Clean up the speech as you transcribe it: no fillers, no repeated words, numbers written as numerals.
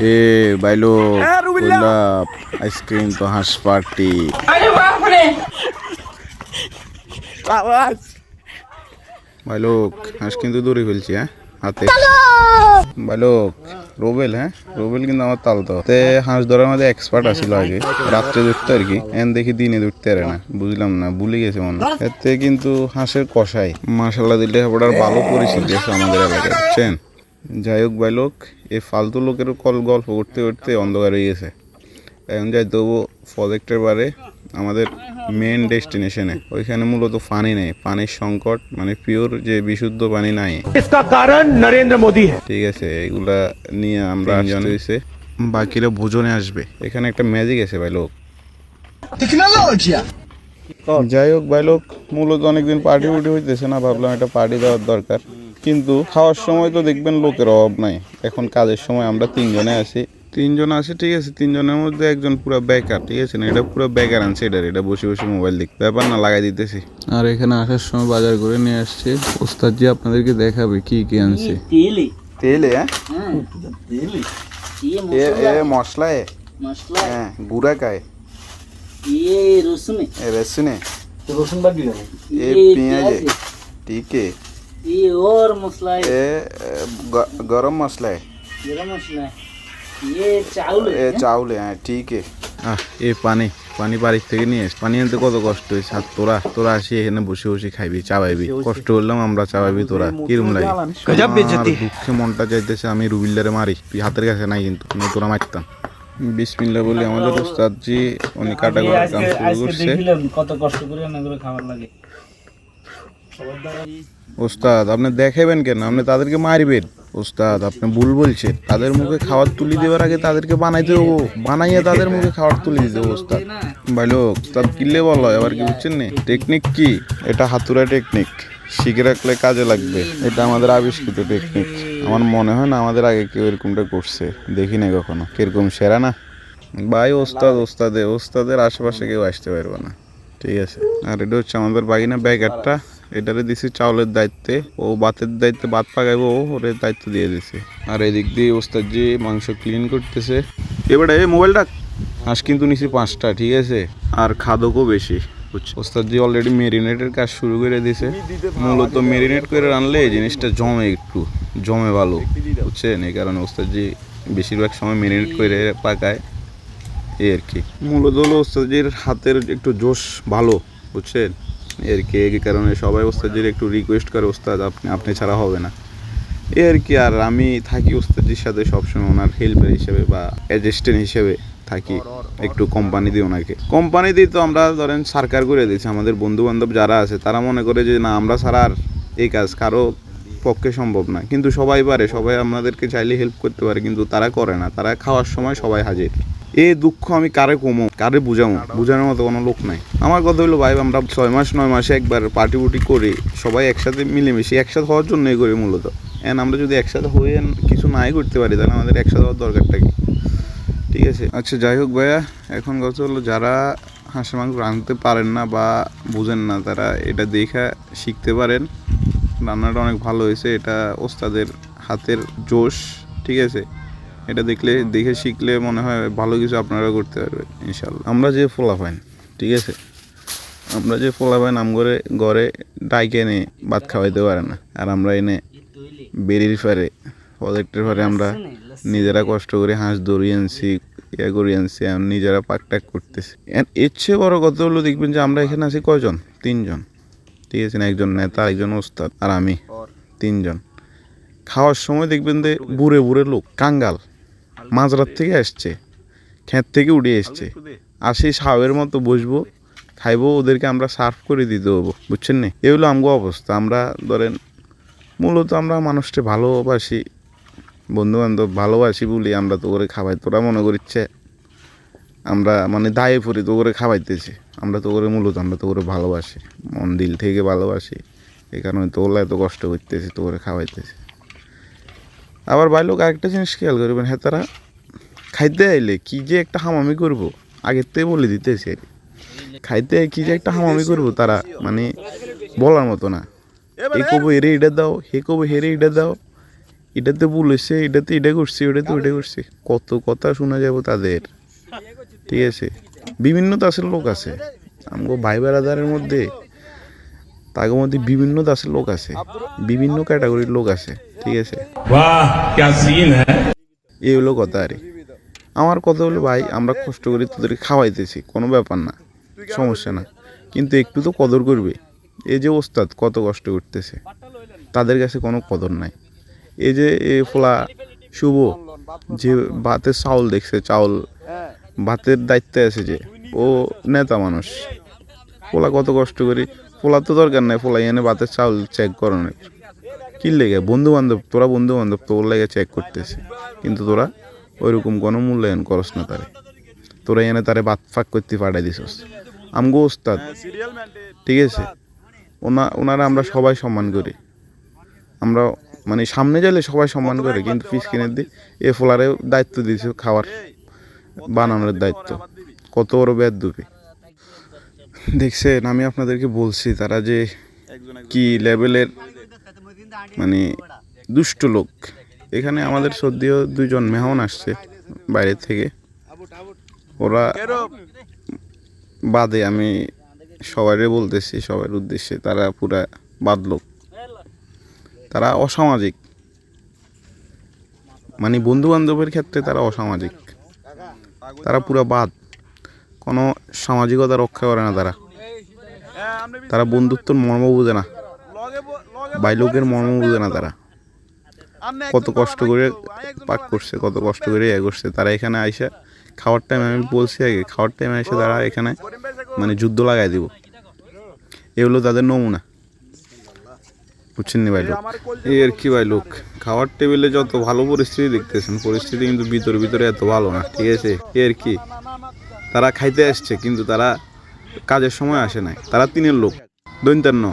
এ বাইলো গোলাপ আইসক্রিম তো হাঁস পার্টি বাইলোক হাঁস কিন্তু দৌড়ে ফেলছি হ্যাঁ হাতে বাইলোক রোবেল হ্যাঁ রোবেল কিন্তু আমার তাল তো হাঁস ধরার মধ্যে এক্সপার্ট আছিল আগে রাত্রে ধরতে আর কি এন দেখি দিনে ধরতে পারে না বুঝলাম না ভুলে গেছে মনে এতে কিন্তু হাঁসের কষাই মাশাল্লাহ দিলে ওটার ভালো পরিস্থিতি আছে আমাদের এলাকায় বুঝছেন। যাই হোক বাইলোক এই ফালতু লোকের গল্প করতে করতে অন্ধকার হয়ে গেছে। এখন যাই তবু প্রজেক্টের বারে আমাদের মেন ডেস্টিনেশনে ওইখানে মূলত পানি নেই, পানির সংকট, মানে পিওর যে বিশুদ্ধ পানি নাই। इसका कारण नरेंद्र मोदी है। ঠিক আছে, এগুলা নিয়ে আমরা জানাইছে বাকিরা ভোজনে আসবে। এখানে একটা ম্যাজিক আছে ভাই লোক। যাই হোক ভাই লোক, মূলত অনেকদিন পার্টি হইতেছে না, ভাবলাম একটা পার্টি দেওয়ার দরকার। কিন্তু খাওয়ার সময় তো দেখবেন লোকের অভাব নাই। এখন কাজের সময় আমরা তিনজন আছি, ঠিক আছে। তিনজনের মধ্যে একজন পুরো বেকার, ঠিক আছে না, এটা পুরো বেকার আনছে। এটা বসে বসে মোবাইল দেখ ব্যাপার না, লাগাই দিতেছি। আর এখানে আসার সময় বাজার করে নিয়ে আসছে ওস্তাদ জি, আপনাদেরকে দেখাবে কি কি আনছে। তেল মশলা হ্যাঁ, গুড়া কায় रसून पेंयाज ठीक है, ये और मसला है, ये गरम मसला है, ये चावल है ठीक है। এই পানি বাড়ির থেকে নিয়ে এসে পানি আনতে কত কষ্ট হয়েছে। আর তোরা আসি এখানে বসে বসে খাইবি, চাবাইবি, কষ্ট করলাম আমরা, চাবাইবি তোরা, কিরম লাগে। দুঃখে মনটা চাইতেছে আমি রুবিল্লারে মারি, হাতের কাছে নাই কিন্তু তোরা মারতাম। বিসমিল্লাহ বলি আমাদের ওস্তাদ জি উনি কাটা করার কাম শুরু করছে। কত কষ্ট করে এগুলো খাবার লাগে। ওস্তাদ আপনি দেখাবেন কেন, আপনি তাদেরকে মারবেন। ওস্তাদ আপনি ভুল বলছেন, তাদের মুখে খাবার তুলি দেওয়ার আগে তাদেরকে বানাইতে হবো, বানাইয়া তাদের মুখে খাবার তুলি দিতে হবে। ওস্তাদ ভাইলো, ওস্তাদ কিনলে বলো এবার কি বুঝছেন না, টেকনিক কি এটা, হাতুড়া টেকনিক শিখে রাখলে কাজে লাগবে। এটা আমাদের আবিষ্কৃত টেকনিক। আমার মনে হয় না আমাদের আগে কেউ এরকমটা করছে, দেখি না কখনো। কিরকম সেরা না ভাই, ওস্তাদের আশেপাশে কেউ আসতে পারবে না, ঠিক আছে। আর এটা হচ্ছে আমাদের বাগিনা ব্যাগারটা, এটারে দিছি চাউলের দায়িত্বে, ও ভাতের দায়িত্বে, ভাত পাকাইবো, ওর দায়িত্ব দিয়ে দিছে। আর এদিক দিয়ে ওস্তাদ জি মাংস ক্লিন করতেছে। এবারে মোবাইলটা হাঁস কিন্তু নিছি 5টা, ঠিক আছে। আর খাদকও বেশি, ওস্তাদ জি অলরেডি মেরিনেটের কাজ শুরু করে দিছে। মূলত মেরিনেট করে রানলে এই জিনিসটা জমে ভালো, বুঝছেন। এই কারণে ওস্তাদ জি বেশিরভাগ সময় মেরিনেট করে পাকায়, এই আর কি। মূলত হলো ওস্তাদজির হাতের একটু জোশ ভালো, বুঝছেন এর কি। এই কারণে সবাই ওস্তাদজির একটু রিকোয়েস্ট করে, ওস্তাদ আপনি ছাড়া হবে না, এই আর কি। আর আমি থাকি ওস্তাদজির সাথে সবসময়, ওনার হেল্পার হিসেবে বা অ্যাসিস্ট্যান্ট হিসেবে থাকি। একটু কোম্পানি দিই ওনাকে, কোম্পানি দিই তো আমরা ধরেন সরকার করে দিয়েছি। আমাদের বন্ধু বান্ধব যারা আছে তারা মনে করে যে না, আমরা ছাড়া আর এই কাজ কারো পক্ষে সম্ভব না। কিন্তু সবাই পারে, সবাই আমাদেরকে চাইলে হেল্প করতে পারে, কিন্তু তারা করে না। তারা খাওয়ার সময় সবাই হাজির। এই দুঃখ আমি কারে কমো, কারে বুঝানোর মতো কোনো লোক নাই। আমার কথা হলো ভাই, আমরা 6 মাস 9 মাসে একবার পার্টি করি, সবাই একসাথে মিলেমিশে একসাথে হওয়ার জন্যই করি মূলত। আমরা যদি একসাথে হয়ে কিছু নাই করতে পারি, তাহলে আমাদের একসাথে হওয়ার দরকারটা কি, ঠিক আছে। আচ্ছা যাই হোক ভাইয়া, এখন কথা হলো যারা হাঁসের মাংস রাঁধতে পারেন না বা বুঝেন না, তারা এটা দেখে শিখতে পারেন। রান্নাটা অনেক ভালো হয়েছে, এটা ওস্তাদের হাতের জোশ, ঠিক আছে। এটা দেখে শিখলে মনে হয় ভালো কিছু আপনারা করতে পারবেন ইনশাল্লাহ। আমরা যে ফোলাফাইন, ঠিক আছে, আমরা যে ফোলাফাইন ঘরে ডাইকে এনে ভাত খাওয়াইতে পারে না, আর আমরা এনে বেরির ফারে প্রজেক্টের ফারে আমরা নিজেরা কষ্ট করে হাঁস দৌড়িয়ে আনছি, করে আনছি, নিজেরা পাকটাক করতেছি। এর চেয়ে বড় কথা হলো দেখবেন যে আমরা এখানে আছি কয়জন, 3জন, ঠিক আছে না। একজন নেতা, একজন ওস্তাদ আর আমি, 3জন। খাওয়ার সময় দেখবেন যে বুড়ে লোক, কাঙ্গাল, মাঝরাত থেকে আসছে, ক্ষেত থেকে উঠে এসছে, আর সেই সাবের মতো বসবো, খাইবো, ওদেরকে আমরা সার্ভ করে দিতে হবো, বুঝছেন না। এগুলো আমগো অবস্থা। আমরা ধরেন মূলত আমরা মানুষকে ভালোবাসি, বন্ধুবান্ধব ভালোবাসি বলি আমরা তো করে খাওয়াই। তোরা মনে করিচ্ছে আমরা মানে দায়ে পড়ি তো করে খাওয়াইতেছি, আমরা তো করে মূলত আমরা তো করে ভালোবাসি, মন দিল থেকে ভালোবাসি। এই কারণে তো ওলা এত কষ্ট করতেছি, তো করে খাওয়াইতেছি। আবার ভাই লোক আরেকটা জিনিস খেয়াল করবেন, হ্যাঁ, তারা খাইতে আইলে কি যে একটা হামামি করবো, আগের থেকে বলে দিতেছি আর খাইতে কি যে একটা হামামি করবো, তারা মানে বলার মতো না। এ কবো হেরে এটা দাও, হে কবো হেরে এটা দাও, এটাতে ভুল হয়েছে, এটাতে এটা করছি, ওটাতে ওইটা করছি, কত কথা শোনা যাবো তাদের। ঠিক আছে, বিভিন্ন দাসের লোক আছে আমগো ভাই বেড়াদারের মধ্যে, তার মধ্যে বিভিন্ন দাসের লোক আছে, বিভিন্ন ক্যাটাগরির লোক আছে। ঠিক আছে, वाह क्या सीन है। এই হলো কথা। আরে আমার কথা হলো ভাই, আমরা কষ্ট করে তোদেরকে খাওয়াইতেছি, কোনো ব্যাপার না, সমস্যা না, কিন্তু একটু তো কদর করবে। এই যে ওস্তাদ কত কষ্ট করতেছে, তাদের কাছে কোনো কদর নাই। এই যে এ ফোলা শুভ যে ভাতের চাউল দেখছে, চাউল ভাতের দায়িত্বে আছে, যে ও নেতা মানুষ, ফোলা কত কষ্ট করি, ফোলা তো দরকার নাই, ফোলা এনে ভাতের চাউল চেক করানোর কি লেগে, বন্ধু বান্ধব, তোরা বন্ধু বান্ধব তোর লেগে চেক করতেছে, কিন্তু তোরা ওইরকম কোনো মূল্যায়ন করস না তারে, তোরা এনে তারে বাদ ফাঁক করতে পাঠাই দিছস। আমগো ওস্তাদ, ঠিক আছে, ওনারা আমরা সবাই সম্মান করি, আমরা মানে সামনে গেলে সবাই সম্মান করে, কিন্তু পিস কিনে দিই এ ফোলারে দায়িত্ব দিয়েছে খাবার বানানোর দায়িত্ব, কত বড় বেয়াদবি দেখছেন। আমি আপনাদেরকে বলছি তারা যে কি লেভেলের মানে দুষ্ট লোক। এখানে আমাদের সদ্যীয় 2 জন মেহমান আসছে বাইরে থেকে, ওরা বাদে আমি সবাইরে বলতেছি, সবার উদ্দেশ্যে, তারা পুরা বাদ লোক, তারা অসামাজিক, মানে বন্ধু বান্ধবের ক্ষেত্রে তারা অসামাজিক, তারা পুরা বাদ, কোনো সামাজিকতা রক্ষা করে না তারা, তারা বন্ধুত্বর মর্ম বুঝে না, বাইলোকের মর্ম বুঝে না তারা। কত কষ্ট করে পাক করছে, কত কষ্ট করে এ করছে, তারা এখানে আইসা খাওয়ার টাইম, আমি বলছি আগে, খাওয়ার টাইমে এসে তারা এখানে মানে যুদ্ধ লাগাই দিব, এ হলো তাদের নমুনা, বুঝছেন নি ভাই লোক। এই আর কি ভাই লোক, খাওয়ার টেবিলে যত ভালো পরিস্থিতি দেখতেছেন, পরিস্থিতি কিন্তু ভিতরে ভিতরে এত ভালো না। ঠিক আছে, এর কি, তারা খাইতে আসছে কিন্তু তারা কাজের সময় আসে নাই, তারা 3 লোক, দৈন্তান্ন।